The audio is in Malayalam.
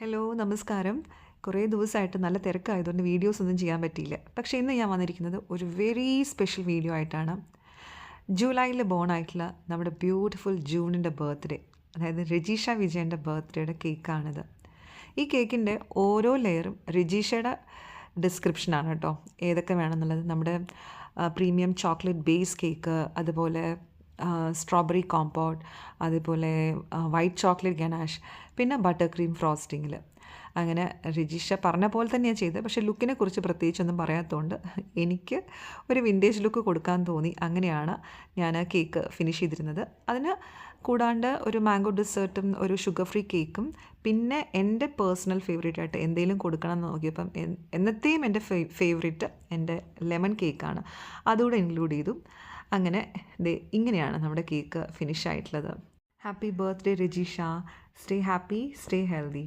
ഹലോ നമസ്കാരം. കുറേ ദിവസമായിട്ട് നല്ല തിരക്കായതുകൊണ്ട് വീഡിയോസ് ഒന്നും ചെയ്യാൻ പറ്റിയില്ല. പക്ഷേ ഇന്ന് ഞാൻ വന്നിരിക്കുന്നത് ഒരു വെരി സ്പെഷ്യൽ വീഡിയോ ആയിട്ടാണ്. ജൂലൈയിൽ ബോൺ ആയിട്ടുള്ള നമ്മുടെ ബ്യൂട്ടിഫുൾ ജൂണിൻ്റെ ബർത്ത്ഡേ, അതായത് രജീഷ വിജയൻ്റെ ബർത്ത്ഡേയുടെ കേക്കാണിത്. ഈ കേക്കിൻ്റെ ഓരോ ലെയറും രജീഷയുടെ ഡിസ്ക്രിപ്ഷനാണ് കേട്ടോ, ഏതൊക്കെ വേണമെന്നുള്ളത്. നമ്മുടെ പ്രീമിയം ചോക്ലേറ്റ് ബേസ് കേക്ക്, അതുപോലെ സ്ട്രോബെറി കോമ്പോട്ട്, അതുപോലെ വൈറ്റ് ചോക്ലേറ്റ് ഗനാഷ്, പിന്നെ ബട്ടർ ക്രീം ഫ്രോസ്റ്റിങ്ങിൽ. അങ്ങനെ രജീഷ പറഞ്ഞ പോലെ തന്നെയാണ് ചെയ്തത്. പക്ഷേ ലുക്കിനെ കുറിച്ച് പ്രത്യേകിച്ചൊന്നും പറയാത്തതുകൊണ്ട് എനിക്ക് ഒരു വിൻറ്റേജ് ലുക്ക് കൊടുക്കാൻ തോന്നി. അങ്ങനെയാണ് ഞാൻ കേക്ക് ഫിനിഷ് ചെയ്തിരുന്നത്. അതിന് കൂടാണ്ട് ഒരു മാംഗോ ഡെസേർട്ടും ഒരു ഷുഗർ ഫ്രീ കേക്കും, പിന്നെ എൻ്റെ പേഴ്സണൽ ഫേവറേറ്റ് ആയിട്ട് എന്തെങ്കിലും കൊടുക്കണം എന്ന് നോക്കിയപ്പം എന്നത്തെയും എൻ്റെ ഫേവറേറ്റ് എൻ്റെ ലെമൺ കേക്കാണ്. അതുകൂടെ ഇൻക്ലൂഡ് ചെയ്തു. അങ്ങനെ ഇങ്ങനെയാണ് നമ്മുടെ കേക്ക് ഫിനിഷ് ആയിട്ടുള്ളത്. Happy birthday Rajisha. Stay happy, stay healthy.